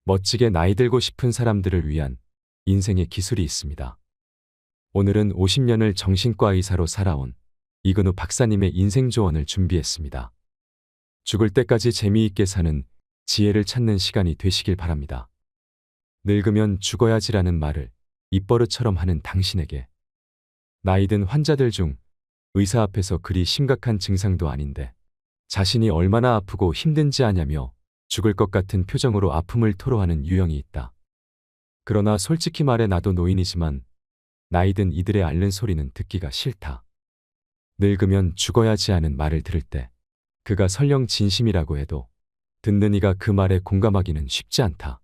멋지게 나이 들고 싶은 사람들을 위한 인생의 기술이 있습니다. 오늘은 50년을 정신과 의사로 살아온 이근우 박사님의 인생 조언을 준비했습니다. 죽을 때까지 재미있게 사는 지혜를 찾는 시간이 되시길 바랍니다. 늙으면 죽어야지라는 말을 입버릇처럼 하는 당신에게, 나이 든 환자들 중 의사 앞에서 그리 심각한 증상도 아닌데 자신이 얼마나 아프고 힘든지 아냐며 죽을 것 같은 표정으로 아픔을 토로하는 유형이 있다. 그러나 솔직히 말해 나도 노인이지만 나이 든 이들의 앓는 소리는 듣기가 싫다. 늙으면 죽어야지 하는 말을 들을 때 그가 설령 진심이라고 해도 듣는 이가 그 말에 공감하기는 쉽지 않다.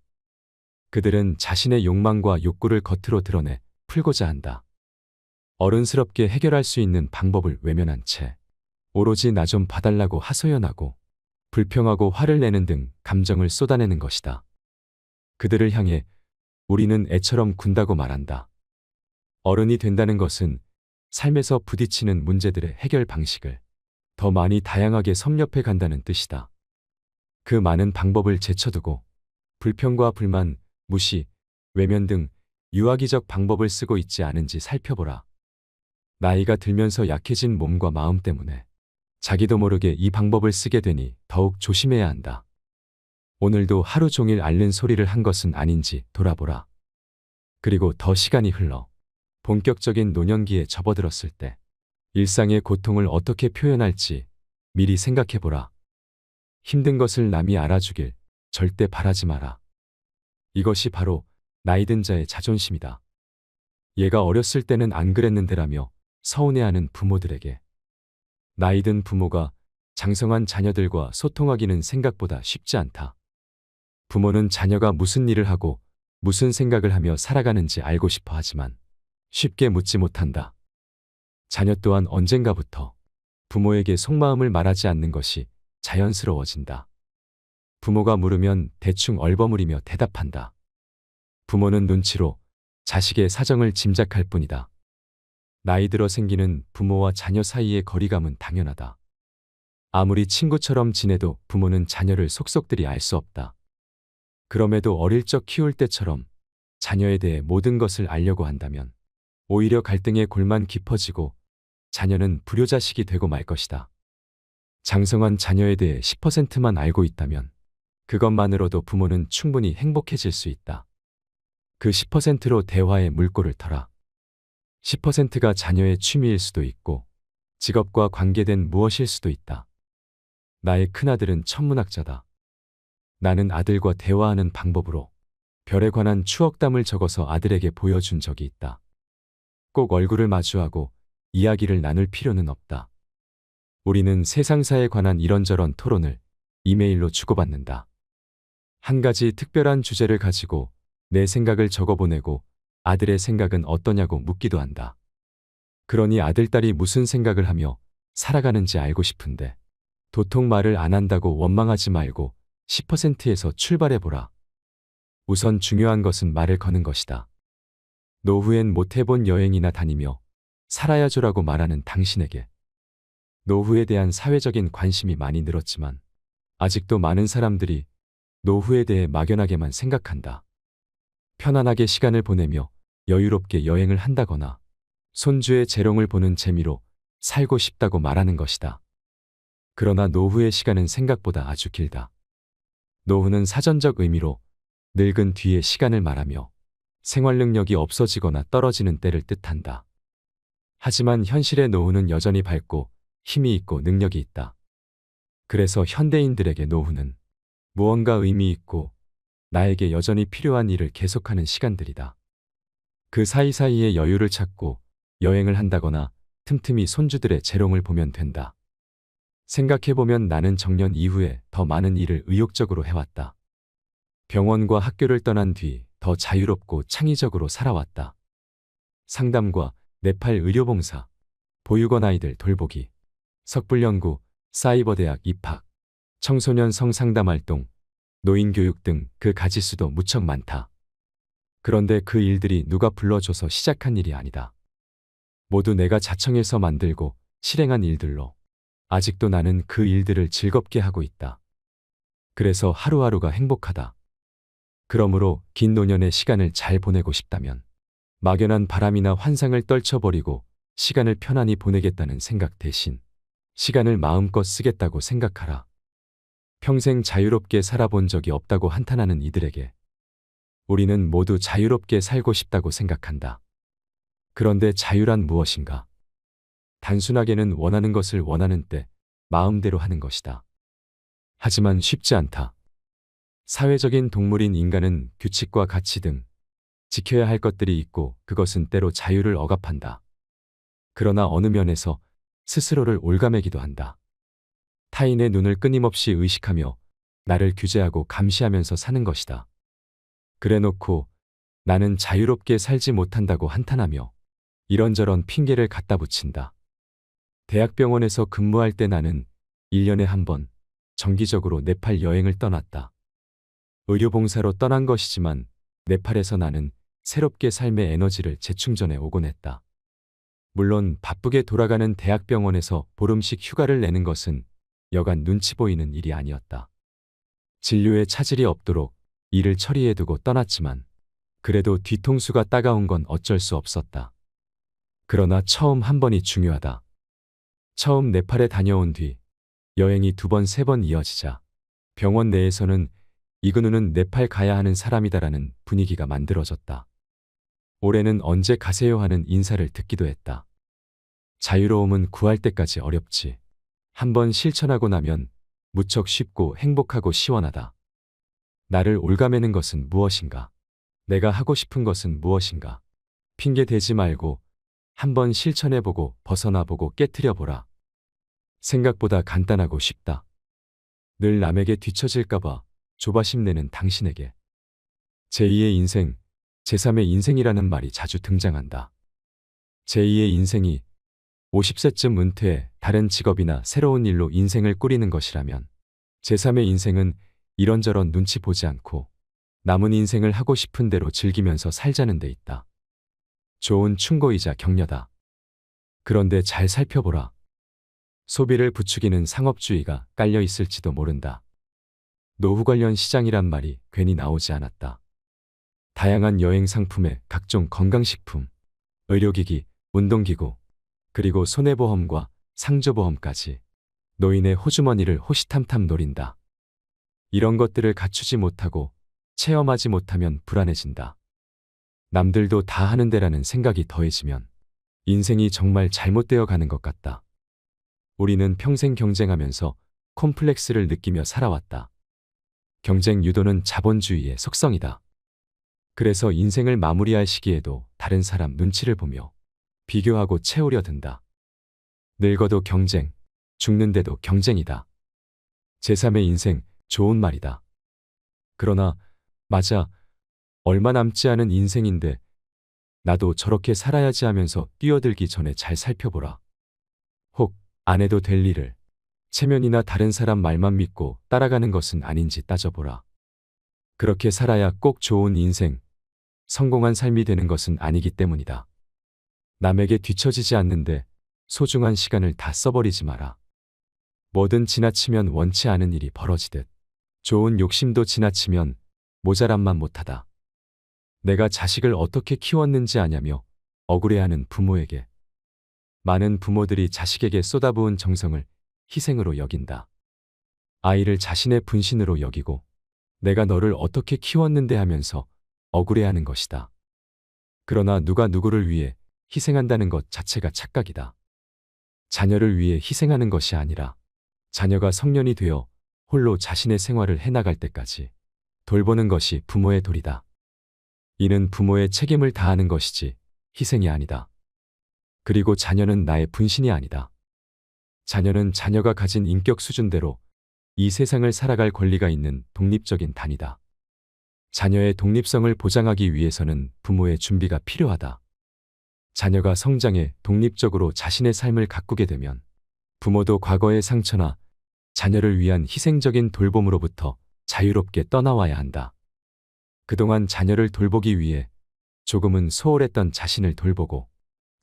그들은 자신의 욕망과 욕구를 겉으로 드러내 풀고자 한다. 어른스럽게 해결할 수 있는 방법을 외면한 채 오로지 나 좀 봐달라고 하소연하고 불평하고 화를 내는 등 감정을 쏟아내는 것이다. 그들을 향해 우리는 애처럼 군다고 말한다. 어른이 된다는 것은 삶에서 부딪히는 문제들의 해결 방식을 더 많이 다양하게 섭렵해 간다는 뜻이다. 그 많은 방법을 제쳐두고 불평과 불만, 무시, 외면 등 유아기적 방법을 쓰고 있지 않은지 살펴보라. 나이가 들면서 약해진 몸과 마음 때문에 자기도 모르게 이 방법을 쓰게 되니 더욱 조심해야 한다. 오늘도 하루 종일 앓는 소리를 한 것은 아닌지 돌아보라. 그리고 더 시간이 흘러 본격적인 노년기에 접어들었을 때 일상의 고통을 어떻게 표현할지 미리 생각해보라. 힘든 것을 남이 알아주길 절대 바라지 마라. 이것이 바로 나이 든 자의 자존심이다. 얘가 어렸을 때는 안 그랬는데라며 서운해하는 부모들에게, 나이 든 부모가 장성한 자녀들과 소통하기는 생각보다 쉽지 않다. 부모는 자녀가 무슨 일을 하고 무슨 생각을 하며 살아가는지 알고 싶어 하지만 쉽게 묻지 못한다. 자녀 또한 언젠가부터 부모에게 속마음을 말하지 않는 것이 자연스러워진다. 부모가 물으면 대충 얼버무리며 대답한다. 부모는 눈치로 자식의 사정을 짐작할 뿐이다. 나이 들어 생기는 부모와 자녀 사이의 거리감은 당연하다. 아무리 친구처럼 지내도 부모는 자녀를 속속들이 알 수 없다. 그럼에도 어릴 적 키울 때처럼 자녀에 대해 모든 것을 알려고 한다면 오히려 갈등의 골만 깊어지고 자녀는 불효자식이 되고 말 것이다. 장성한 자녀에 대해 10%만 알고 있다면 그것만으로도 부모는 충분히 행복해질 수 있다. 그 10%로 대화의 물꼬를 터라. 10%가 자녀의 취미일 수도 있고 직업과 관계된 무엇일 수도 있다. 나의 큰아들은 천문학자다. 나는 아들과 대화하는 방법으로 별에 관한 추억담을 적어서 아들에게 보여준 적이 있다. 꼭 얼굴을 마주하고 이야기를 나눌 필요는 없다. 우리는 세상사에 관한 이런저런 토론을 이메일로 주고받는다. 한 가지 특별한 주제를 가지고 내 생각을 적어보내고 아들의 생각은 어떠냐고 묻기도 한다. 그러니 아들딸이 무슨 생각을 하며 살아가는지 알고 싶은데 도통 말을 안 한다고 원망하지 말고 10%에서 출발해보라. 우선 중요한 것은 말을 거는 것이다. 노후엔 못 해본 여행이나 다니며 살아야죠라고 말하는 당신에게, 노후에 대한 사회적인 관심이 많이 늘었지만 아직도 많은 사람들이 노후에 대해 막연하게만 생각한다. 편안하게 시간을 보내며 여유롭게 여행을 한다거나 손주의 재롱을 보는 재미로 살고 싶다고 말하는 것이다. 그러나 노후의 시간은 생각보다 아주 길다. 노후는 사전적 의미로 늙은 뒤의 시간을 말하며 생활 능력이 없어지거나 떨어지는 때를 뜻한다. 하지만 현실의 노후는 여전히 밝고 힘이 있고 능력이 있다. 그래서 현대인들에게 노후는 무언가 의미 있고 나에게 여전히 필요한 일을 계속하는 시간들이다. 그 사이사이에 여유를 찾고 여행을 한다거나 틈틈이 손주들의 재롱을 보면 된다. 생각해보면 나는 정년 이후에 더 많은 일을 의욕적으로 해왔다. 병원과 학교를 떠난 뒤 더 자유롭고 창의적으로 살아왔다. 상담과 네팔 의료봉사, 보육원 아이들 돌보기, 석불연구, 사이버대학 입학, 청소년 성상담활동, 노인교육 등 그 가지수도 무척 많다. 그런데 그 일들이 누가 불러줘서 시작한 일이 아니다. 모두 내가 자청해서 만들고 실행한 일들로 아직도 나는 그 일들을 즐겁게 하고 있다. 그래서 하루하루가 행복하다. 그러므로 긴 노년의 시간을 잘 보내고 싶다면 막연한 바람이나 환상을 떨쳐버리고 시간을 편안히 보내겠다는 생각 대신 시간을 마음껏 쓰겠다고 생각하라. 평생 자유롭게 살아본 적이 없다고 한탄하는 이들에게 우리는 모두 자유롭게 살고 싶다고 생각한다. 그런데 자유란 무엇인가? 단순하게는 원하는 것을 원하는 때 마음대로 하는 것이다. 하지만 쉽지 않다. 사회적인 동물인 인간은 규칙과 가치 등 지켜야 할 것들이 있고 그것은 때로 자유를 억압한다. 그러나 어느 면에서 스스로를 올가매기도 한다. 타인의 눈을 끊임없이 의식하며 나를 규제하고 감시하면서 사는 것이다. 그래놓고 나는 자유롭게 살지 못한다고 한탄하며 이런저런 핑계를 갖다 붙인다. 대학병원에서 근무할 때 나는 1년에 한 번 정기적으로 네팔 여행을 떠났다. 의료봉사로 떠난 것이지만 네팔에서 나는 새롭게 삶의 에너지를 재충전해 오곤 했다. 물론 바쁘게 돌아가는 대학병원에서 보름씩 휴가를 내는 것은 여간 눈치 보이는 일이 아니었다. 진료에 차질이 없도록 일을 처리해두고 떠났지만 그래도 뒤통수가 따가운 건 어쩔 수 없었다. 그러나 처음 한 번이 중요하다. 처음 네팔에 다녀온 뒤 여행이 2번, 3번 이어지자 병원 내에서는 이근우는 네팔 가야 하는 사람이다라는 분위기가 만들어졌다. 올해는 언제 가세요 하는 인사를 듣기도 했다. 자유로움은 구할 때까지 어렵지. 한번 실천하고 나면 무척 쉽고 행복하고 시원하다. 나를 올가매는 것은 무엇인가? 내가 하고 싶은 것은 무엇인가? 핑계 대지 말고 한번 실천해보고 벗어나보고 깨트려보라. 생각보다 간단하고 쉽다. 늘 남에게 뒤처질까봐 조바심 내는 당신에게 제2의 인생, 제3의 인생이라는 말이 자주 등장한다. 제2의 인생이 50세쯤 은퇴해 다른 직업이나 새로운 일로 인생을 꾸리는 것이라면 제3의 인생은 이런저런 눈치 보지 않고 남은 인생을 하고 싶은 대로 즐기면서 살자는 데 있다. 좋은 충고이자 격려다. 그런데 잘 살펴보라. 소비를 부추기는 상업주의가 깔려 있을지도 모른다. 노후 관련 시장이란 말이 괜히 나오지 않았다. 다양한 여행 상품에 각종 건강식품, 의료기기, 운동기구, 그리고 손해보험과 상조보험까지 노인의 호주머니를 호시탐탐 노린다. 이런 것들을 갖추지 못하고 체험하지 못하면 불안해진다. 남들도 다 하는데라는 생각이 더해지면 인생이 정말 잘못되어 가는 것 같다. 우리는 평생 경쟁하면서 콤플렉스를 느끼며 살아왔다. 경쟁 유도는 자본주의의 속성이다. 그래서 인생을 마무리할 시기에도 다른 사람 눈치를 보며 비교하고 채우려 든다. 늙어도 경쟁, 죽는데도 경쟁이다. 제3의 인생, 좋은 말이다. 그러나 맞아, 얼마 남지 않은 인생인데 나도 저렇게 살아야지 하면서 뛰어들기 전에 잘 살펴보라. 혹 안 해도 될 일을 체면이나 다른 사람 말만 믿고 따라가는 것은 아닌지 따져보라. 그렇게 살아야 꼭 좋은 인생, 성공한 삶이 되는 것은 아니기 때문이다. 남에게 뒤처지지 않는데 소중한 시간을 다 써버리지 마라. 뭐든 지나치면 원치 않은 일이 벌어지듯 좋은 욕심도 지나치면 모자람만 못하다. 내가 자식을 어떻게 키웠는지 아냐며 억울해하는 부모에게 많은 부모들이 자식에게 쏟아부은 정성을 희생으로 여긴다. 아이를 자신의 분신으로 여기고 내가 너를 어떻게 키웠는데 하면서 억울해하는 것이다. 그러나 누가 누구를 위해 희생한다는 것 자체가 착각이다. 자녀를 위해 희생하는 것이 아니라 자녀가 성년이 되어 홀로 자신의 생활을 해나갈 때까지 돌보는 것이 부모의 도리다. 이는 부모의 책임을 다하는 것이지 희생이 아니다. 그리고 자녀는 나의 분신이 아니다. 자녀는 자녀가 가진 인격 수준대로 이 세상을 살아갈 권리가 있는 독립적인 단위다. 자녀의 독립성을 보장하기 위해서는 부모의 준비가 필요하다. 자녀가 성장해 독립적으로 자신의 삶을 가꾸게 되면 부모도 과거의 상처나 자녀를 위한 희생적인 돌봄으로부터 자유롭게 떠나와야 한다. 그동안 자녀를 돌보기 위해 조금은 소홀했던 자신을 돌보고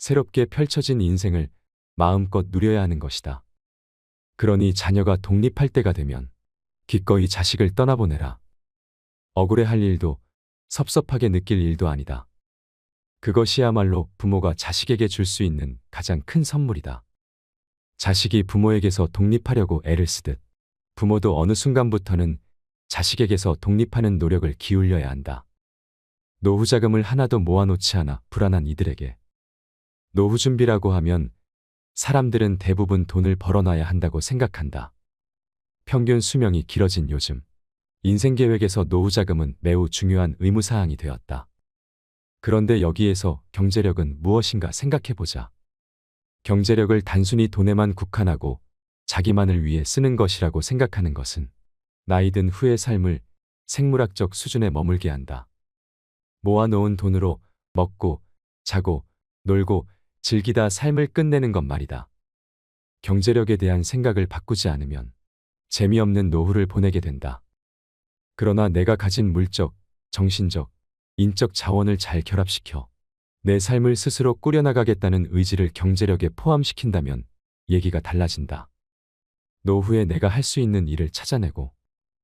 새롭게 펼쳐진 인생을 마음껏 누려야 하는 것이다. 그러니 자녀가 독립할 때가 되면 기꺼이 자식을 떠나보내라. 억울해할 일도 섭섭하게 느낄 일도 아니다. 그것이야말로 부모가 자식에게 줄 수 있는 가장 큰 선물이다. 자식이 부모에게서 독립하려고 애를 쓰듯 부모도 어느 순간부터는 자식에게서 독립하는 노력을 기울여야 한다. 노후 자금을 하나도 모아놓지 않아 불안한 이들에게 노후 준비라고 하면 사람들은 대부분 돈을 벌어놔야 한다고 생각한다. 평균 수명이 길어진 요즘 인생 계획에서 노후 자금은 매우 중요한 의무사항이 되었다. 그런데 여기에서 경제력은 무엇인가 생각해보자. 경제력을 단순히 돈에만 국한하고 자기만을 위해 쓰는 것이라고 생각하는 것은 나이 든 후의 삶을 생물학적 수준에 머물게 한다. 모아놓은 돈으로 먹고 자고 놀고 즐기다 삶을 끝내는 것 말이다. 경제력에 대한 생각을 바꾸지 않으면 재미없는 노후를 보내게 된다. 그러나 내가 가진 물적, 정신적, 인적 자원을 잘 결합시켜 내 삶을 스스로 꾸려나가겠다는 의지를 경제력에 포함시킨다면 얘기가 달라진다. 노후에 내가 할 수 있는 일을 찾아내고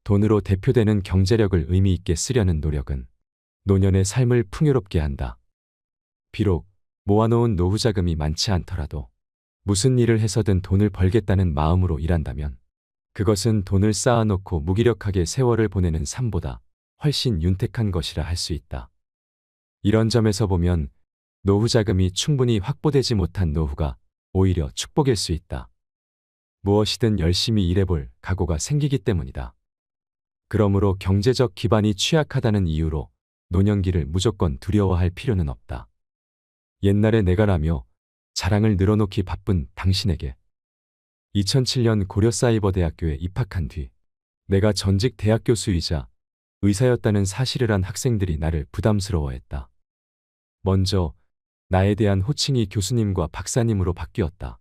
돈으로 대표되는 경제력을 의미 있게 쓰려는 노력은 노년의 삶을 풍요롭게 한다. 비록 모아놓은 노후 자금이 많지 않더라도 무슨 일을 해서든 돈을 벌겠다는 마음으로 일한다면 그것은 돈을 쌓아놓고 무기력하게 세월을 보내는 삶보다 훨씬 윤택한 것이라 할 수 있다. 이런 점에서 보면 노후 자금이 충분히 확보되지 못한 노후가 오히려 축복일 수 있다. 무엇이든 열심히 일해볼 각오가 생기기 때문이다. 그러므로 경제적 기반이 취약하다는 이유로 노년기를 무조건 두려워할 필요는 없다. 옛날에 내가라며 자랑을 늘어놓기 바쁜 당신에게 2007년 고려사이버대학교에 입학한 뒤 내가 전직 대학 교수이자 의사였다는 사실을 한 학생들이 나를 부담스러워했다. 먼저 나에 대한 호칭이 교수님과 박사님으로 바뀌었다.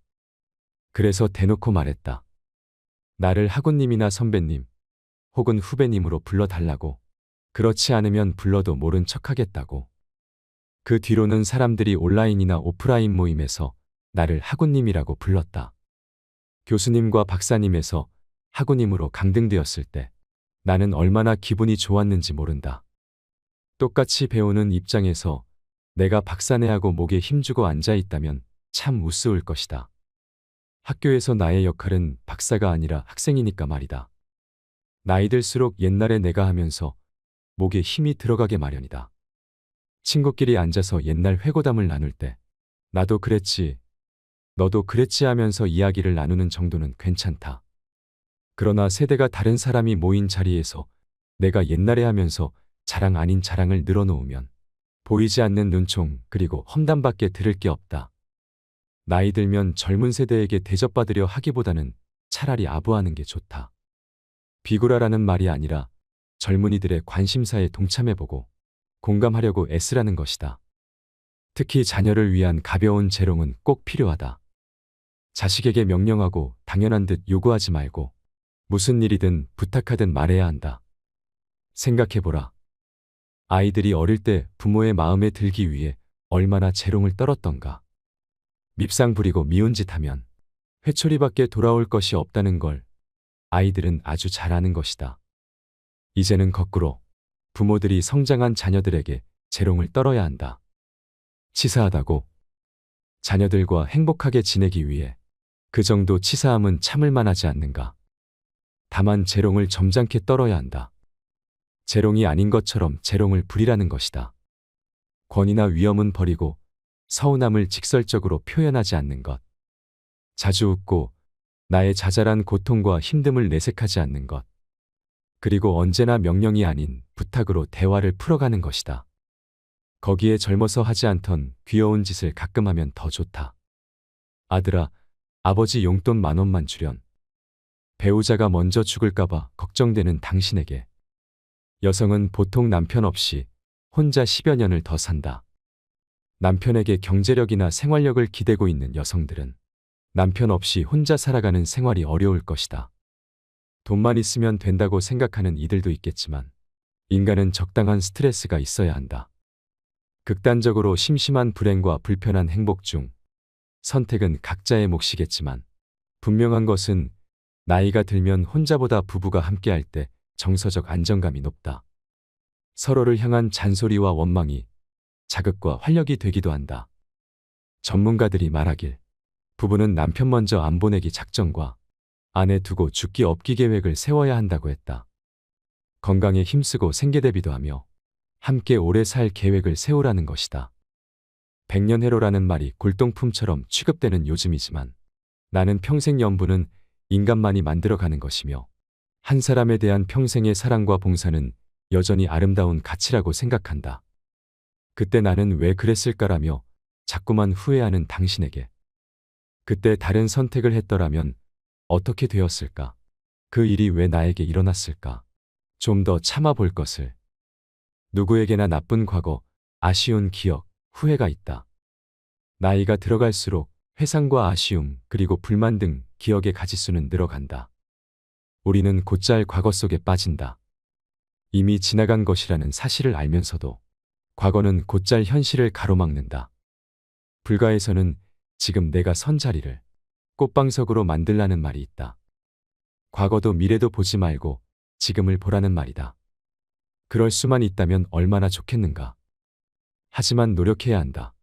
그래서 대놓고 말했다. 나를 하구님이나 선배님 혹은 후배님으로 불러달라고. 그렇지 않으면 불러도 모른 척하겠다고. 그 뒤로는 사람들이 온라인이나 오프라인 모임에서 나를 하구님이라고 불렀다. 교수님과 박사님에서 하구님으로 강등되었을 때 나는 얼마나 기분이 좋았는지 모른다. 똑같이 배우는 입장에서 내가 박사네하고 목에 힘주고 앉아있다면 참 우스울 것이다. 학교에서 나의 역할은 박사가 아니라 학생이니까 말이다. 나이 들수록 옛날에 내가 하면서 목에 힘이 들어가게 마련이다. 친구끼리 앉아서 옛날 회고담을 나눌 때 나도 그랬지, 너도 그랬지 하면서 이야기를 나누는 정도는 괜찮다. 그러나 세대가 다른 사람이 모인 자리에서 내가 옛날에 하면서 자랑 아닌 자랑을 늘어놓으면 보이지 않는 눈총 그리고 험담밖에 들을 게 없다. 나이 들면 젊은 세대에게 대접받으려 하기보다는 차라리 아부하는 게 좋다. 비굴하라는 말이 아니라 젊은이들의 관심사에 동참해보고 공감하려고 애쓰라는 것이다. 특히 자녀를 위한 가벼운 재롱은 꼭 필요하다. 자식에게 명령하고 당연한 듯 요구하지 말고 무슨 일이든 부탁하든 말해야 한다. 생각해보라. 아이들이 어릴 때 부모의 마음에 들기 위해 얼마나 재롱을 떨었던가. 밉상 부리고 미운 짓 하면 회초리밖에 돌아올 것이 없다는 걸 아이들은 아주 잘 아는 것이다. 이제는 거꾸로 부모들이 성장한 자녀들에게 재롱을 떨어야 한다. 치사하다고? 자녀들과 행복하게 지내기 위해 그 정도 치사함은 참을 만하지 않는가. 다만 재롱을 점잖게 떨어야 한다. 재롱이 아닌 것처럼 재롱을 부리라는 것이다. 권위나 위엄은 버리고 서운함을 직설적으로 표현하지 않는 것. 자주 웃고 나의 자잘한 고통과 힘듦을 내색하지 않는 것. 그리고 언제나 명령이 아닌 부탁으로 대화를 풀어가는 것이다. 거기에 젊어서 하지 않던 귀여운 짓을 가끔 하면 더 좋다. 아들아, 아버지 용돈 10,000원만 주련. 배우자가 먼저 죽을까봐 걱정되는 당신에게. 여성은 보통 남편 없이 혼자 10여 년을 더 산다. 남편에게 경제력이나 생활력을 기대고 있는 여성들은 남편 없이 혼자 살아가는 생활이 어려울 것이다. 돈만 있으면 된다고 생각하는 이들도 있겠지만 인간은 적당한 스트레스가 있어야 한다. 극단적으로 심심한 불행과 불편한 행복 중 선택은 각자의 몫이겠지만 분명한 것은 나이가 들면 혼자보다 부부가 함께할 때 정서적 안정감이 높다. 서로를 향한 잔소리와 원망이 자극과 활력이 되기도 한다. 전문가들이 말하길 부부는 남편 먼저 안 보내기 작전과 아내 두고 죽기 없기 계획을 세워야 한다고 했다. 건강에 힘쓰고 생계대비도 하며 함께 오래 살 계획을 세우라는 것이다. 백년해로라는 말이 골동품처럼 취급되는 요즘이지만 나는 평생연분은 인간만이 만들어가는 것이며 한 사람에 대한 평생의 사랑과 봉사는 여전히 아름다운 가치라고 생각한다. 그때 나는 왜 그랬을까라며 자꾸만 후회하는 당신에게 그때 다른 선택을 했더라면 어떻게 되었을까? 그 일이 왜 나에게 일어났을까? 좀 더 참아볼 것을. 누구에게나 나쁜 과거, 아쉬운 기억, 후회가 있다. 나이가 들어갈수록 회상과 아쉬움 그리고 불만 등 기억의 가지수는 늘어간다. 우리는 곧잘 과거 속에 빠진다. 이미 지나간 것이라는 사실을 알면서도 과거는 곧잘 현실을 가로막는다. 불가에서는 지금 내가 선 자리를 꽃방석으로 만들라는 말이 있다. 과거도 미래도 보지 말고 지금을 보라는 말이다. 그럴 수만 있다면 얼마나 좋겠는가. 하지만 노력해야 한다.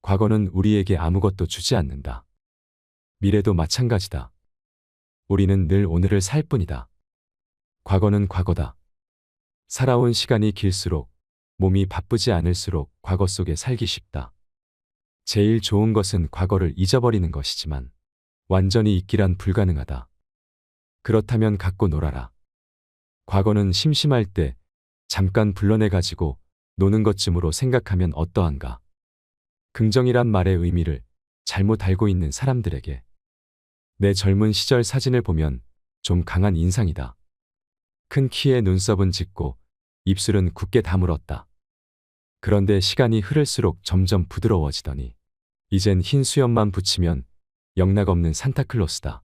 과거는 우리에게 아무것도 주지 않는다. 미래도 마찬가지다. 우리는 늘 오늘을 살 뿐이다. 과거는 과거다. 살아온 시간이 길수록 몸이 바쁘지 않을수록 과거 속에 살기 쉽다. 제일 좋은 것은 과거를 잊어버리는 것이지만 완전히 잊기란 불가능하다. 그렇다면 갖고 놀아라. 과거는 심심할 때 잠깐 불러내가지고 노는 것쯤으로 생각하면 어떠한가. 긍정이란 말의 의미를 잘못 알고 있는 사람들에게 내 젊은 시절 사진을 보면 좀 강한 인상이다. 큰 키에 눈썹은 짙고 입술은 굳게 다물었다. 그런데 시간이 흐를수록 점점 부드러워지더니 이젠 흰 수염만 붙이면 영락없는 산타클로스다.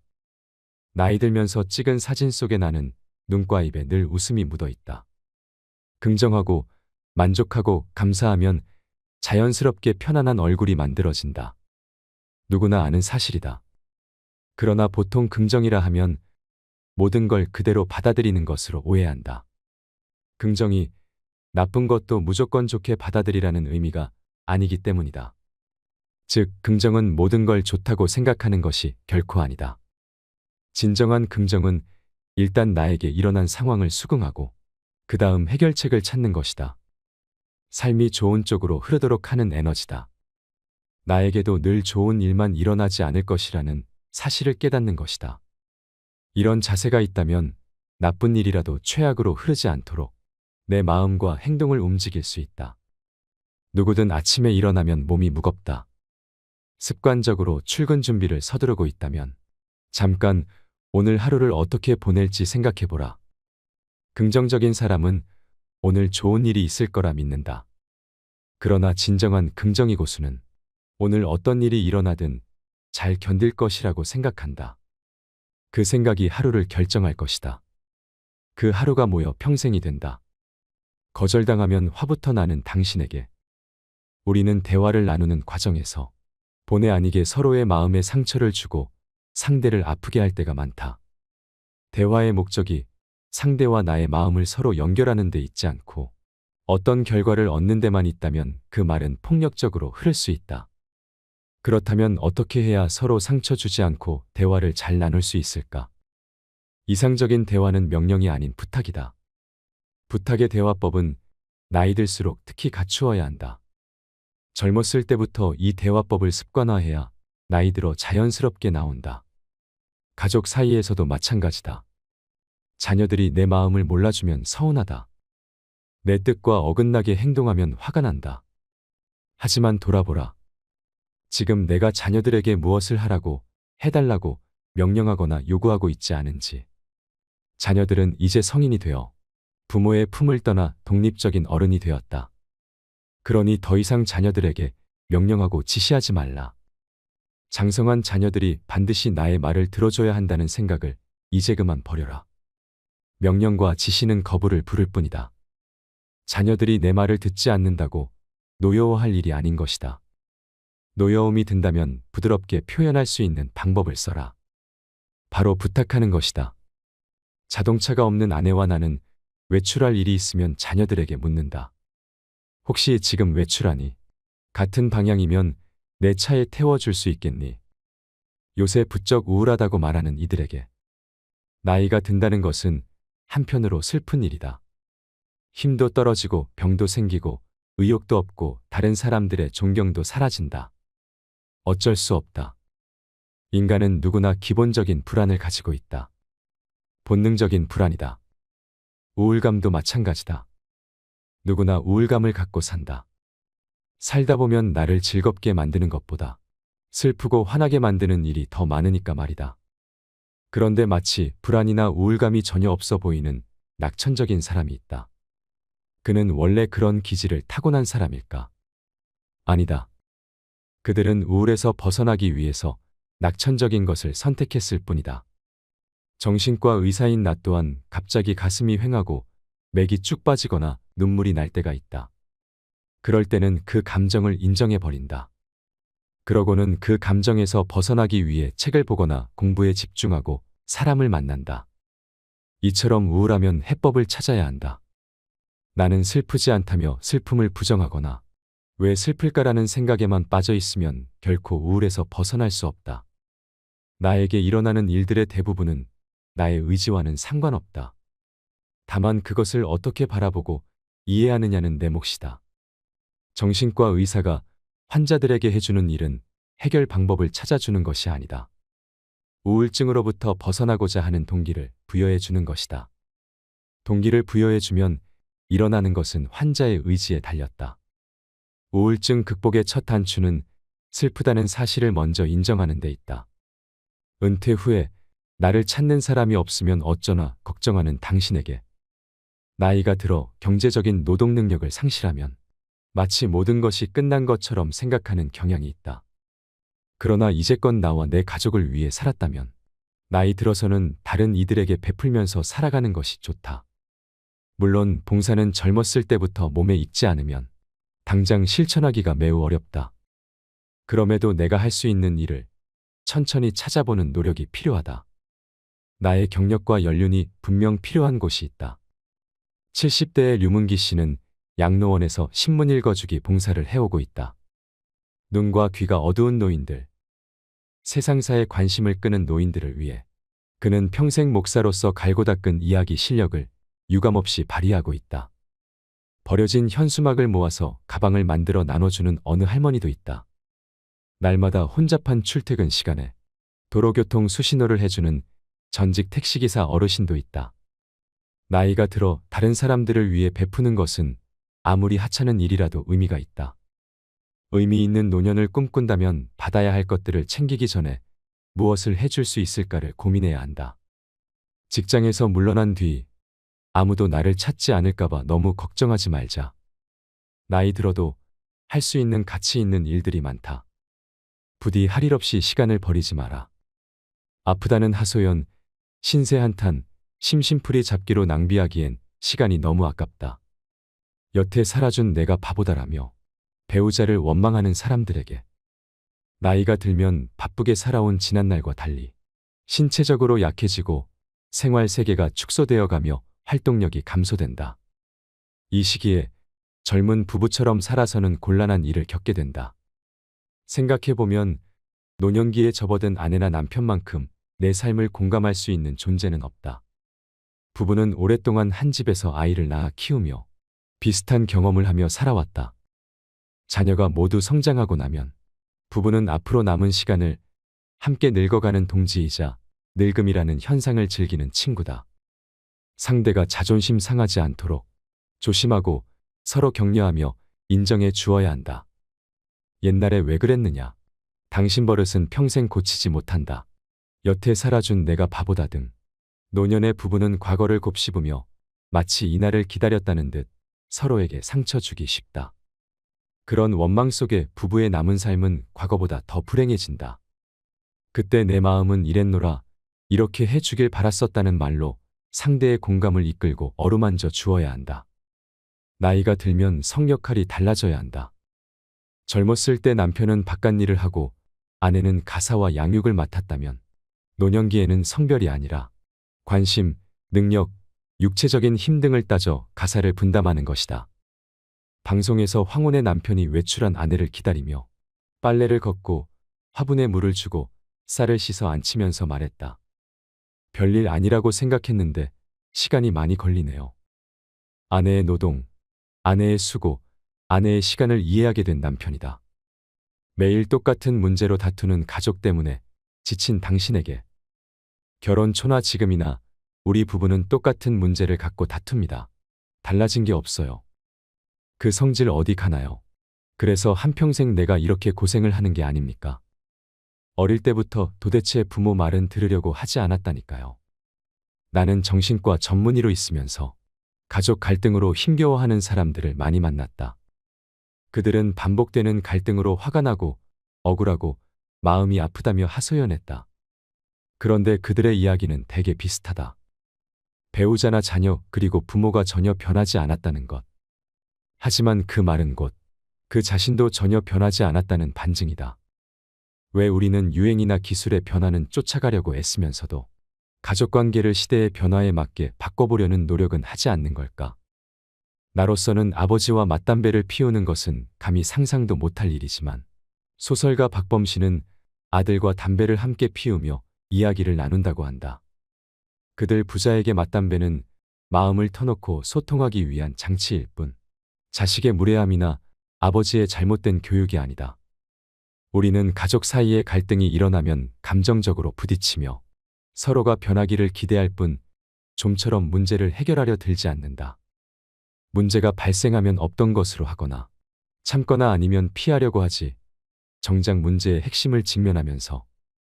나이 들면서 찍은 사진 속에 나는 눈과 입에 늘 웃음이 묻어 있다. 긍정하고 만족하고 감사하면 자연스럽게 편안한 얼굴이 만들어진다. 누구나 아는 사실이다. 그러나 보통 긍정이라 하면 모든 걸 그대로 받아들이는 것으로 오해한다. 긍정이 나쁜 것도 무조건 좋게 받아들이라는 의미가 아니기 때문이다. 즉, 긍정은 모든 걸 좋다고 생각하는 것이 결코 아니다. 진정한 긍정은 일단 나에게 일어난 상황을 수긍하고 그 다음 해결책을 찾는 것이다. 삶이 좋은 쪽으로 흐르도록 하는 에너지다. 나에게도 늘 좋은 일만 일어나지 않을 것이라는 사실을 깨닫는 것이다. 이런 자세가 있다면 나쁜 일이라도 최악으로 흐르지 않도록 내 마음과 행동을 움직일 수 있다. 누구든 아침에 일어나면 몸이 무겁다. 습관적으로 출근 준비를 서두르고 있다면 잠깐 오늘 하루를 어떻게 보낼지 생각해보라. 긍정적인 사람은 오늘 좋은 일이 있을 거라 믿는다. 그러나 진정한 긍정이 고수는 오늘 어떤 일이 일어나든 잘 견딜 것이라고 생각한다. 그 생각이 하루를 결정할 것이다. 그 하루가 모여 평생이 된다. 거절당하면 화부터 나는 당신에게 우리는 대화를 나누는 과정에서 본의 아니게 서로의 마음에 상처를 주고 상대를 아프게 할 때가 많다. 대화의 목적이 상대와 나의 마음을 서로 연결하는 데 있지 않고 어떤 결과를 얻는 데만 있다면 그 말은 폭력적으로 흐를 수 있다. 그렇다면 어떻게 해야 서로 상처 주지 않고 대화를 잘 나눌 수 있을까? 이상적인 대화는 명령이 아닌 부탁이다. 부탁의 대화법은 나이 들수록 특히 갖추어야 한다. 젊었을 때부터 이 대화법을 습관화해야 나이 들어 자연스럽게 나온다. 가족 사이에서도 마찬가지다. 자녀들이 내 마음을 몰라주면 서운하다. 내 뜻과 어긋나게 행동하면 화가 난다. 하지만 돌아보라. 지금 내가 자녀들에게 무엇을 하라고, 해달라고 명령하거나 요구하고 있지 않은지. 자녀들은 이제 성인이 되어 부모의 품을 떠나 독립적인 어른이 되었다. 그러니 더 이상 자녀들에게 명령하고 지시하지 말라. 장성한 자녀들이 반드시 나의 말을 들어줘야 한다는 생각을 이제 그만 버려라. 명령과 지시는 거부를 부를 뿐이다. 자녀들이 내 말을 듣지 않는다고 노여워할 일이 아닌 것이다. 노여움이 든다면 부드럽게 표현할 수 있는 방법을 써라. 바로 부탁하는 것이다. 자동차가 없는 아내와 나는 외출할 일이 있으면 자녀들에게 묻는다. 혹시 지금 외출하니? 같은 방향이면 내 차에 태워줄 수 있겠니? 요새 부쩍 우울하다고 말하는 이들에게 나이가 든다는 것은 한편으로 슬픈 일이다. 힘도 떨어지고 병도 생기고 의욕도 없고 다른 사람들의 존경도 사라진다. 어쩔 수 없다. 인간은 누구나 기본적인 불안을 가지고 있다. 본능적인 불안이다. 우울감도 마찬가지다. 누구나 우울감을 갖고 산다. 살다 보면 나를 즐겁게 만드는 것보다 슬프고 화나게 만드는 일이 더 많으니까 말이다. 그런데 마치 불안이나 우울감이 전혀 없어 보이는 낙천적인 사람이 있다. 그는 원래 그런 기질을 타고난 사람일까? 아니다. 그들은 우울에서 벗어나기 위해서 낙천적인 것을 선택했을 뿐이다. 정신과 의사인 나 또한 갑자기 가슴이 횡하고 맥이 쭉 빠지거나 눈물이 날 때가 있다. 그럴 때는 그 감정을 인정해 버린다. 그러고는 그 감정에서 벗어나기 위해 책을 보거나 공부에 집중하고 사람을 만난다. 이처럼 우울하면 해법을 찾아야 한다. 나는 슬프지 않다며 슬픔을 부정하거나 왜 슬플까라는 생각에만 빠져 있으면 결코 우울에서 벗어날 수 없다. 나에게 일어나는 일들의 대부분은 나의 의지와는 상관없다. 다만 그것을 어떻게 바라보고 이해하느냐는 내 몫이다. 정신과 의사가 환자들에게 해주는 일은 해결 방법을 찾아주는 것이 아니다. 우울증으로부터 벗어나고자 하는 동기를 부여해 주는 것이다. 동기를 부여해 주면 일어나는 것은 환자의 의지에 달렸다. 우울증 극복의 첫 단추는 슬프다는 사실을 먼저 인정하는 데 있다. 은퇴 후에 나를 찾는 사람이 없으면 어쩌나 걱정하는 당신에게 나이가 들어 경제적인 노동 능력을 상실하면 마치 모든 것이 끝난 것처럼 생각하는 경향이 있다. 그러나 이제껏 나와 내 가족을 위해 살았다면 나이 들어서는 다른 이들에게 베풀면서 살아가는 것이 좋다. 물론 봉사는 젊었을 때부터 몸에 익지 않으면 당장 실천하기가 매우 어렵다. 그럼에도 내가 할 수 있는 일을 천천히 찾아보는 노력이 필요하다. 나의 경력과 연륜이 분명 필요한 곳이 있다. 70대의 류문기 씨는 양로원에서 신문 읽어주기 봉사를 해오고 있다. 눈과 귀가 어두운 노인들, 세상사에 관심을 끄는 노인들을 위해 그는 평생 목사로서 갈고 닦은 이야기 실력을 유감없이 발휘하고 있다. 버려진 현수막을 모아서 가방을 만들어 나눠주는 어느 할머니도 있다. 날마다 혼잡한 출퇴근 시간에 도로교통 수신호를 해주는 전직 택시기사 어르신도 있다. 나이가 들어 다른 사람들을 위해 베푸는 것은 아무리 하찮은 일이라도 의미가 있다. 의미 있는 노년을 꿈꾼다면 받아야 할 것들을 챙기기 전에 무엇을 해줄 수 있을까를 고민해야 한다. 직장에서 물러난 뒤 아무도 나를 찾지 않을까봐 너무 걱정하지 말자. 나이 들어도 할 수 있는 가치 있는 일들이 많다. 부디 할 일 없이 시간을 버리지 마라. 아프다는 하소연, 신세 한탄, 심심풀이 잡기로 낭비하기엔 시간이 너무 아깝다. 여태 살아준 내가 바보다라며 배우자를 원망하는 사람들에게 나이가 들면 바쁘게 살아온 지난날과 달리 신체적으로 약해지고 생활 세계가 축소되어 가며 활동력이 감소된다. 이 시기에 젊은 부부처럼 살아서는 곤란한 일을 겪게 된다. 생각해보면 노년기에 접어든 아내나 남편만큼 내 삶을 공감할 수 있는 존재는 없다. 부부는 오랫동안 한 집에서 아이를 낳아 키우며 비슷한 경험을 하며 살아왔다. 자녀가 모두 성장하고 나면 부부는 앞으로 남은 시간을 함께 늙어가는 동지이자 늙음이라는 현상을 즐기는 친구다. 상대가 자존심 상하지 않도록 조심하고 서로 격려하며 인정해 주어야 한다. 옛날에 왜 그랬느냐? 당신 버릇은 평생 고치지 못한다. 여태 살아준 내가 바보다 등 노년의 부부는 과거를 곱씹으며 마치 이날을 기다렸다는 듯 서로에게 상처 주기 쉽다. 그런 원망 속에 부부의 남은 삶은 과거보다 더 불행해진다. 그때 내 마음은 이랬노라, 이렇게 해주길 바랐었다는 말로 상대의 공감을 이끌고 어루만져 주어야 한다. 나이가 들면 성 역할이 달라져야 한다. 젊었을 때 남편은 바깥일을 하고 아내는 가사와 양육을 맡았다면 노년기에는 성별이 아니라 관심, 능력, 육체적인 힘 등을 따져 가사를 분담하는 것이다. 방송에서 황혼의 남편이 외출한 아내를 기다리며 빨래를 걷고 화분에 물을 주고 쌀을 씻어 안치면서 말했다. 별일 아니라고 생각했는데 시간이 많이 걸리네요. 아내의 노동, 아내의 수고, 아내의 시간을 이해하게 된 남편이다. 매일 똑같은 문제로 다투는 가족 때문에 지친 당신에게 결혼 초나 지금이나 우리 부부는 똑같은 문제를 갖고 다툽니다. 달라진 게 없어요. 그 성질 어디 가나요? 그래서 한평생 내가 이렇게 고생을 하는 게 아닙니까? 어릴 때부터 도대체 부모 말은 들으려고 하지 않았다니까요. 나는 정신과 전문의로 있으면서 가족 갈등으로 힘겨워하는 사람들을 많이 만났다. 그들은 반복되는 갈등으로 화가 나고 억울하고 마음이 아프다며 하소연했다. 그런데 그들의 이야기는 대개 비슷하다. 배우자나 자녀 그리고 부모가 전혀 변하지 않았다는 것. 하지만 그 말은 곧 그 자신도 전혀 변하지 않았다는 반증이다. 왜 우리는 유행이나 기술의 변화는 쫓아가려고 애쓰면서도 가족관계를 시대의 변화에 맞게 바꿔보려는 노력은 하지 않는 걸까? 나로서는 아버지와 맞담배를 피우는 것은 감히 상상도 못할 일이지만 소설가 박범신은 아들과 담배를 함께 피우며 이야기를 나눈다고 한다. 그들 부자에게 맞담배는 마음을 터놓고 소통하기 위한 장치일 뿐 자식의 무례함이나 아버지의 잘못된 교육이 아니다. 우리는 가족 사이에 갈등이 일어나면 감정적으로 부딪히며 서로가 변하기를 기대할 뿐 좀처럼 문제를 해결하려 들지 않는다. 문제가 발생하면 없던 것으로 하거나 참거나 아니면 피하려고 하지 정작 문제의 핵심을 직면하면서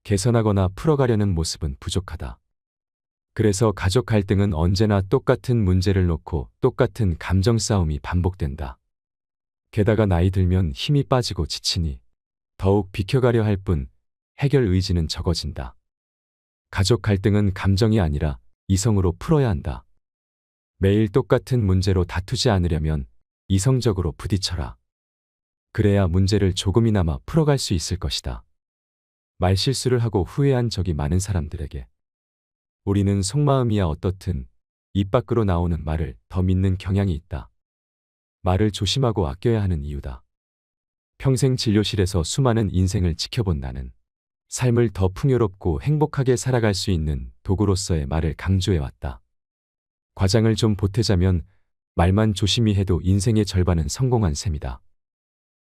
개선하거나 풀어가려는 모습은 부족하다. 그래서 가족 갈등은 언제나 똑같은 문제를 놓고 똑같은 감정 싸움이 반복된다. 게다가 나이 들면 힘이 빠지고 지치니 더욱 비켜가려 할 뿐 해결 의지는 적어진다. 가족 갈등은 감정이 아니라 이성으로 풀어야 한다. 매일 똑같은 문제로 다투지 않으려면 이성적으로 부딪혀라. 그래야 문제를 조금이나마 풀어갈 수 있을 것이다. 말실수를 하고 후회한 적이 많은 사람들에게 우리는 속마음이야 어떻든 입 밖으로 나오는 말을 더 믿는 경향이 있다. 말을 조심하고 아껴야 하는 이유다. 평생 진료실에서 수많은 인생을 지켜본 나는 삶을 더 풍요롭고 행복하게 살아갈 수 있는 도구로서의 말을 강조해왔다. 과장을 좀 보태자면 말만 조심히 해도 인생의 절반은 성공한 셈이다.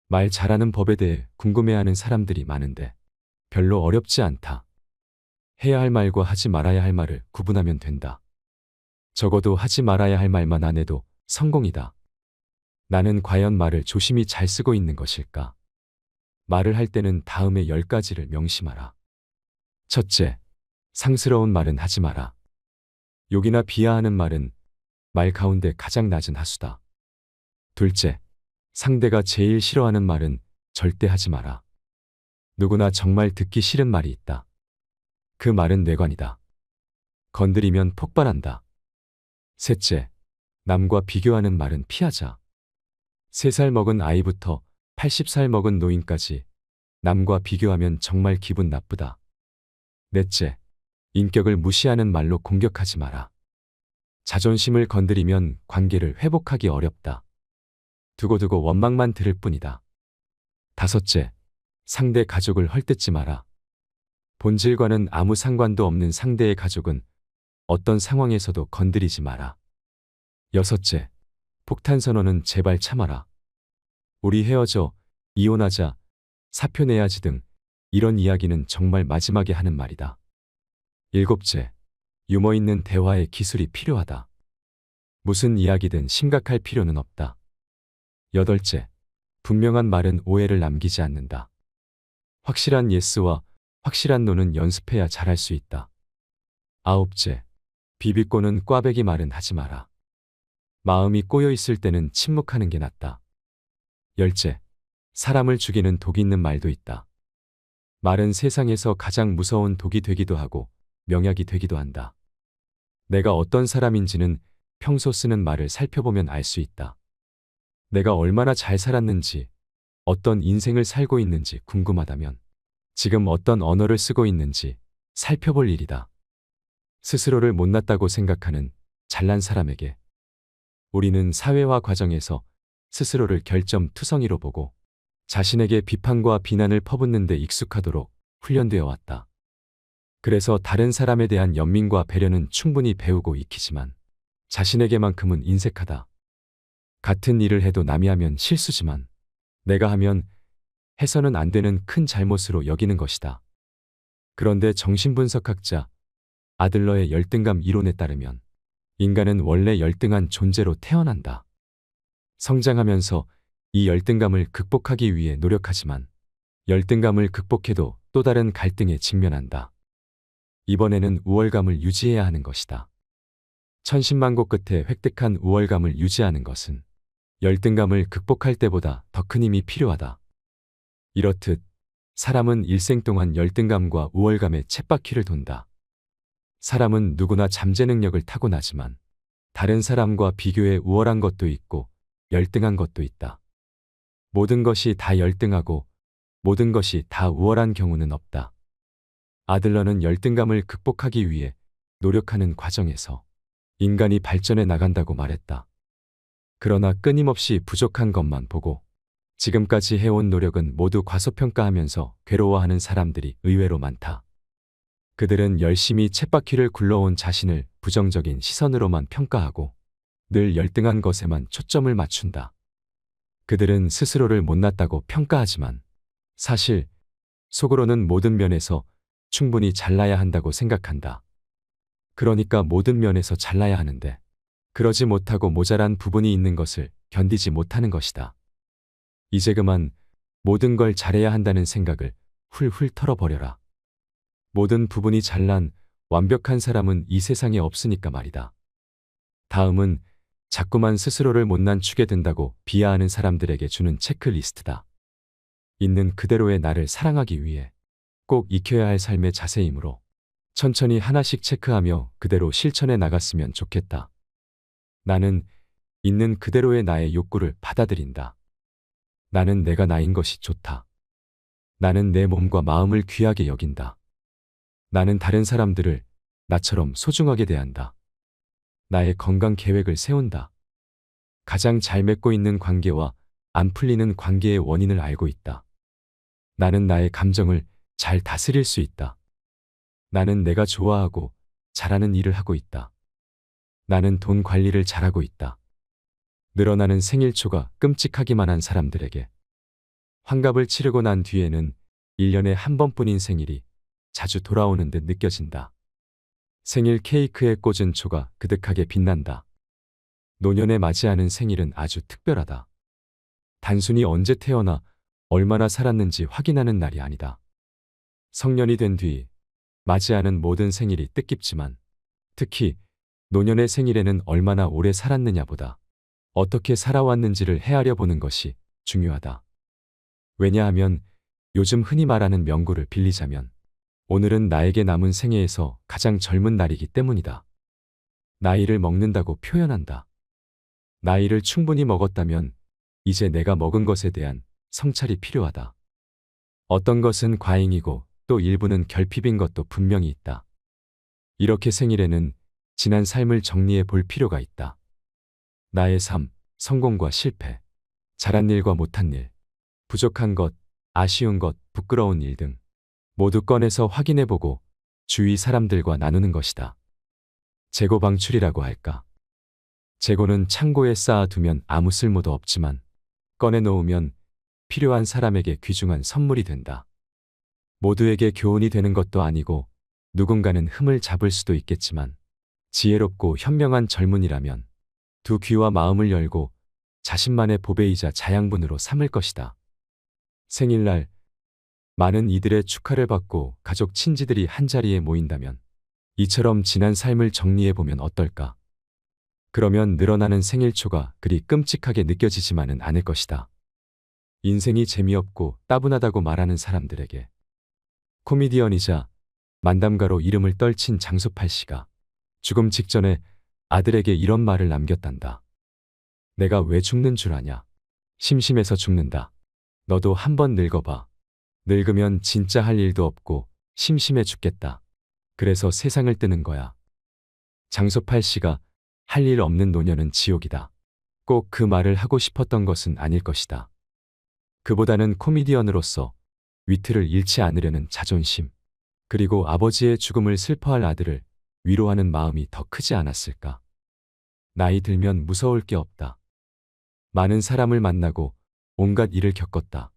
말 잘하는 법에 대해 궁금해하는 사람들이 많은데 별로 어렵지 않다. 해야 할 말과 하지 말아야 할 말을 구분하면 된다. 적어도 하지 말아야 할 말만 안 해도 성공이다. 나는 과연 말을 조심히 잘 쓰고 있는 것일까? 말을 할 때는 다음의 10가지를 명심하라. 첫째, 상스러운 말은 하지 마라. 욕이나 비하하는 말은 말 가운데 가장 낮은 하수다. 둘째, 상대가 제일 싫어하는 말은 절대 하지 마라. 누구나 정말 듣기 싫은 말이 있다. 그 말은 뇌관이다. 건드리면 폭발한다. 셋째, 남과 비교하는 말은 피하자. 3살 먹은 아이부터 80살 먹은 노인까지 남과 비교하면 정말 기분 나쁘다. 넷째, 인격을 무시하는 말로 공격하지 마라. 자존심을 건드리면 관계를 회복하기 어렵다. 두고두고 원망만 들을 뿐이다. 다섯째, 상대 가족을 헐뜯지 마라. 본질과는 아무 상관도 없는 상대의 가족은 어떤 상황에서도 건드리지 마라. 여섯째, 폭탄 선언은 제발 참아라. 우리 헤어져, 이혼하자, 사표 내야지 등 이런 이야기는 정말 마지막에 하는 말이다. 일곱째, 유머 있는 대화의 기술이 필요하다. 무슨 이야기든 심각할 필요는 없다. 여덟째, 분명한 말은 오해를 남기지 않는다. 확실한 예스와 확실한 노는 연습해야 잘할 수 있다. 아홉째, 비비꼬는 꽈배기 말은 하지 마라. 마음이 꼬여 있을 때는 침묵하는 게 낫다. 열째, 사람을 죽이는 독이 있는 말도 있다. 말은 세상에서 가장 무서운 독이 되기도 하고 명약이 되기도 한다. 내가 어떤 사람인지는 평소 쓰는 말을 살펴보면 알 수 있다. 내가 얼마나 잘 살았는지, 어떤 인생을 살고 있는지 궁금하다면 지금 어떤 언어를 쓰고 있는지 살펴볼 일이다. 스스로를 못났다고 생각하는 잘난 사람에게. 우리는 사회화 과정에서 스스로를 결점투성이로 보고 자신에게 비판과 비난을 퍼붓는 데 익숙하도록 훈련되어 왔다. 그래서 다른 사람에 대한 연민과 배려는 충분히 배우고 익히지만 자신에게만큼은 인색하다. 같은 일을 해도 남이 하면 실수지만 내가 하면 해서는 안 되는 큰 잘못으로 여기는 것이다. 그런데 정신분석학자 아들러의 열등감 이론에 따르면 인간은 원래 열등한 존재로 태어난다. 성장하면서 이 열등감을 극복하기 위해 노력하지만 열등감을 극복해도 또 다른 갈등에 직면한다. 이번에는 우월감을 유지해야 하는 것이다. 천신만고 끝에 획득한 우월감을 유지하는 것은 열등감을 극복할 때보다 더 큰 힘이 필요하다. 이렇듯 사람은 일생 동안 열등감과 우월감의 쳇바퀴를 돈다. 사람은 누구나 잠재 능력을 타고나지만 다른 사람과 비교해 우월한 것도 있고 열등한 것도 있다. 모든 것이 다 열등하고 모든 것이 다 우월한 경우는 없다. 아들러는 열등감을 극복하기 위해 노력하는 과정에서 인간이 발전해 나간다고 말했다. 그러나 끊임없이 부족한 것만 보고 지금까지 해온 노력은 모두 과소평가하면서 괴로워하는 사람들이 의외로 많다. 그들은 열심히 쳇바퀴를 굴러온 자신을 부정적인 시선으로만 평가하고 늘 열등한 것에만 초점을 맞춘다. 그들은 스스로를 못났다고 평가하지만 사실 속으로는 모든 면에서 충분히 잘나야 한다고 생각한다. 그러니까 모든 면에서 잘나야 하는데 그러지 못하고 모자란 부분이 있는 것을 견디지 못하는 것이다. 이제 그만 모든 걸 잘해야 한다는 생각을 훌훌 털어버려라. 모든 부분이 잘난 완벽한 사람은 이 세상에 없으니까 말이다. 다음은 자꾸만 스스로를 못난 축에 든다고 비하하는 사람들에게 주는 체크리스트다. 있는 그대로의 나를 사랑하기 위해 꼭 익혀야 할 삶의 자세이므로 천천히 하나씩 체크하며 그대로 실천해 나갔으면 좋겠다. 나는 있는 그대로의 나의 욕구를 받아들인다. 나는 내가 나인 것이 좋다. 나는 내 몸과 마음을 귀하게 여긴다. 나는 다른 사람들을 나처럼 소중하게 대한다. 나의 건강 계획을 세운다. 가장 잘 맺고 있는 관계와 안 풀리는 관계의 원인을 알고 있다. 나는 나의 감정을 잘 다스릴 수 있다. 나는 내가 좋아하고 잘하는 일을 하고 있다. 나는 돈 관리를 잘하고 있다. 늘어나는 생일초가 끔찍하기만 한 사람들에게 환갑을 치르고 난 뒤에는 1년에 한 번뿐인 생일이 자주 돌아오는 듯 느껴진다. 생일 케이크에 꽂은 초가 그득하게 빛난다. 노년에 맞이하는 생일은 아주 특별하다. 단순히 언제 태어나 얼마나 살았는지 확인하는 날이 아니다. 성년이 된 뒤 맞이하는 모든 생일이 뜻깊지만 특히 노년의 생일에는 얼마나 오래 살았느냐보다 어떻게 살아왔는지를 헤아려 보는 것이 중요하다. 왜냐하면 요즘 흔히 말하는 명구를 빌리자면 오늘은 나에게 남은 생애에서 가장 젊은 날이기 때문이다. 나이를 먹는다고 표현한다. 나이를 충분히 먹었다면 이제 내가 먹은 것에 대한 성찰이 필요하다. 어떤 것은 과잉이고 또 일부는 결핍인 것도 분명히 있다. 이렇게 생일에는 지난 삶을 정리해 볼 필요가 있다. 나의 삶, 성공과 실패, 잘한 일과 못한 일, 부족한 것, 아쉬운 것, 부끄러운 일 등 모두 꺼내서 확인해보고 주위 사람들과 나누는 것이다. 재고 방출이라고 할까. 재고는 창고에 쌓아두면 아무 쓸모도 없지만 꺼내놓으면 필요한 사람에게 귀중한 선물이 된다. 모두에게 교훈이 되는 것도 아니고 누군가는 흠을 잡을 수도 있겠지만 지혜롭고 현명한 젊은이라면 두 귀와 마음을 열고 자신만의 보배이자 자양분으로 삼을 것이다. 생일날 많은 이들의 축하를 받고 가족 친지들이 한자리에 모인다면 이처럼 지난 삶을 정리해보면 어떨까? 그러면 늘어나는 생일초가 그리 끔찍하게 느껴지지만은 않을 것이다. 인생이 재미없고 따분하다고 말하는 사람들에게 코미디언이자 만담가로 이름을 떨친 장소팔 씨가 죽음 직전에 아들에게 이런 말을 남겼단다. 내가 왜 죽는 줄 아냐? 심심해서 죽는다. 너도 한번 늙어봐. 늙으면 진짜 할 일도 없고 심심해 죽겠다. 그래서 세상을 뜨는 거야. 장소팔 씨가 할 일 없는 노년은 지옥이다. 꼭 그 말을 하고 싶었던 것은 아닐 것이다. 그보다는 코미디언으로서 위트를 잃지 않으려는 자존심, 그리고 아버지의 죽음을 슬퍼할 아들을 위로하는 마음이 더 크지 않았을까. 나이 들면 무서울 게 없다. 많은 사람을 만나고 온갖 일을 겪었다.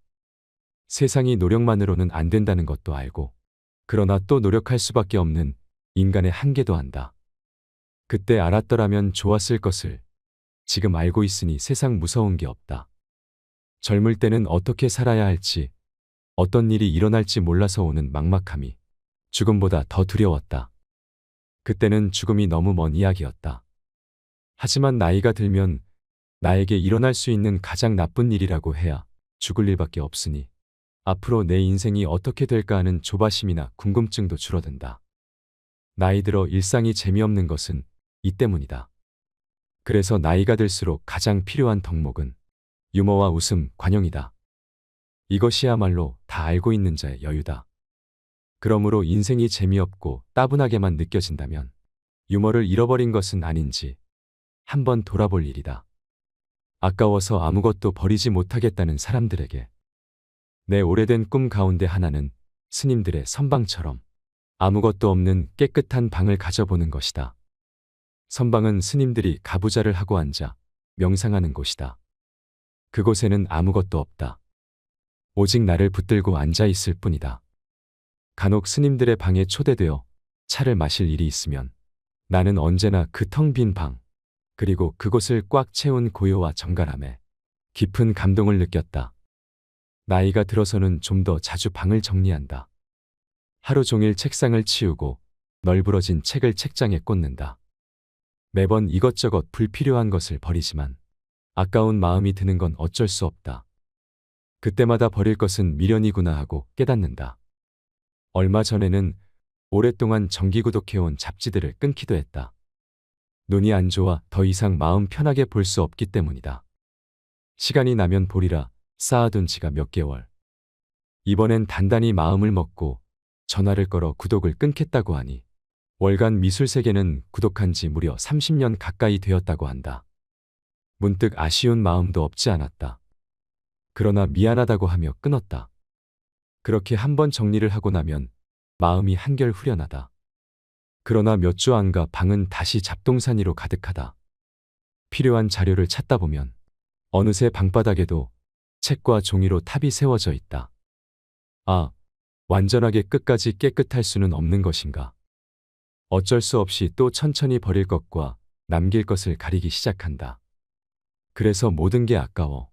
세상이 노력만으로는 안 된다는 것도 알고, 그러나 또 노력할 수밖에 없는 인간의 한계도 안다. 그때 알았더라면 좋았을 것을 지금 알고 있으니 세상 무서운 게 없다. 젊을 때는 어떻게 살아야 할지, 어떤 일이 일어날지 몰라서 오는 막막함이 죽음보다 더 두려웠다. 그때는 죽음이 너무 먼 이야기였다. 하지만 나이가 들면 나에게 일어날 수 있는 가장 나쁜 일이라고 해야 죽을 일밖에 없으니 앞으로 내 인생이 어떻게 될까 하는 조바심이나 궁금증도 줄어든다. 나이 들어 일상이 재미없는 것은 이 때문이다. 그래서 나이가 들수록 가장 필요한 덕목은 유머와 웃음, 관용이다. 이것이야말로 다 알고 있는 자의 여유다. 그러므로 인생이 재미없고 따분하게만 느껴진다면 유머를 잃어버린 것은 아닌지 한번 돌아볼 일이다. 아까워서 아무것도 버리지 못하겠다는 사람들에게 내 오래된 꿈 가운데 하나는 스님들의 선방처럼 아무것도 없는 깨끗한 방을 가져보는 것이다. 선방은 스님들이 가부좌를 하고 앉아 명상하는 곳이다. 그곳에는 아무것도 없다. 오직 나를 붙들고 앉아 있을 뿐이다. 간혹 스님들의 방에 초대되어 차를 마실 일이 있으면 나는 언제나 그 텅 빈 방, 그리고 그곳을 꽉 채운 고요와 정갈함에 깊은 감동을 느꼈다. 나이가 들어서는 좀 더 자주 방을 정리한다. 하루 종일 책상을 치우고 널브러진 책을 책장에 꽂는다. 매번 이것저것 불필요한 것을 버리지만 아까운 마음이 드는 건 어쩔 수 없다. 그때마다 버릴 것은 미련이구나 하고 깨닫는다. 얼마 전에는 오랫동안 정기구독해온 잡지들을 끊기도 했다. 눈이 안 좋아 더 이상 마음 편하게 볼 수 없기 때문이다. 시간이 나면 보리라 쌓아둔 지가 몇 개월. 이번엔 단단히 마음을 먹고 전화를 걸어 구독을 끊겠다고 하니 월간 미술세계는 구독한 지 무려 30년 가까이 되었다고 한다. 문득 아쉬운 마음도 없지 않았다. 그러나 미안하다고 하며 끊었다. 그렇게 한번 정리를 하고 나면 마음이 한결 후련하다. 그러나 몇 주 안 가 방은 다시 잡동사니로 가득하다. 필요한 자료를 찾다 보면 어느새 방바닥에도 책과 종이로 탑이 세워져 있다. 아, 완전하게 끝까지 깨끗할 수는 없는 것인가. 어쩔 수 없이 또 천천히 버릴 것과 남길 것을 가리기 시작한다. 그래서 모든 게 아까워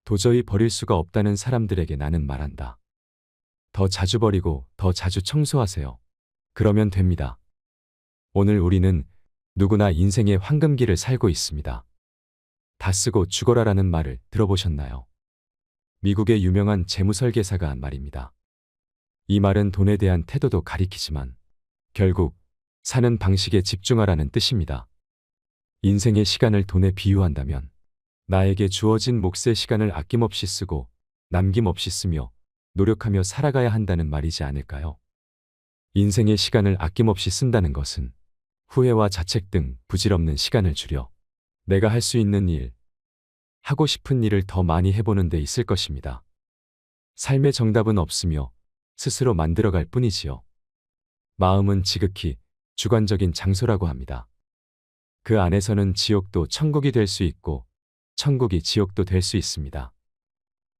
도저히 버릴 수가 없다는 사람들에게 나는 말한다. 더 자주 버리고 더 자주 청소하세요. 그러면 됩니다. 오늘 우리는 누구나 인생의 황금기를 살고 있습니다. 다 쓰고 죽어라라는 말을 들어보셨나요? 미국의 유명한 재무설계사가 한 말입니다. 이 말은 돈에 대한 태도도 가리키지만 결국 사는 방식에 집중하라는 뜻입니다. 인생의 시간을 돈에 비유한다면 나에게 주어진 몫의 시간을 아낌없이 쓰고 남김없이 쓰며 노력하며 살아가야 한다는 말이지 않을까요? 인생의 시간을 아낌없이 쓴다는 것은 후회와 자책 등 부질없는 시간을 줄여 내가 할 수 있는 일, 하고 싶은 일을 더 많이 해보는 데 있을 것입니다. 삶의 정답은 없으며 스스로 만들어갈 뿐이지요. 마음은 지극히 주관적인 장소라고 합니다. 그 안에서는 지옥도 천국이 될 수 있고 천국이 지옥도 될 수 있습니다.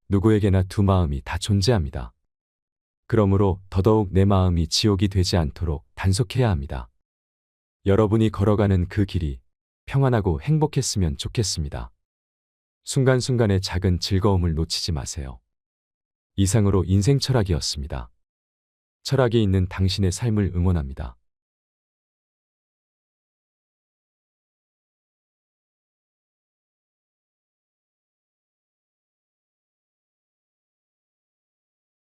누구에게나 두 마음이 다 존재합니다. 그러므로 더더욱 내 마음이 지옥이 되지 않도록 단속해야 합니다. 여러분이 걸어가는 그 길이 평안하고 행복했으면 좋겠습니다. 순간순간의 작은 즐거움을 놓치지 마세요. 이상으로 인생 철학이었습니다. 철학이 있는 당신의 삶을 응원합니다.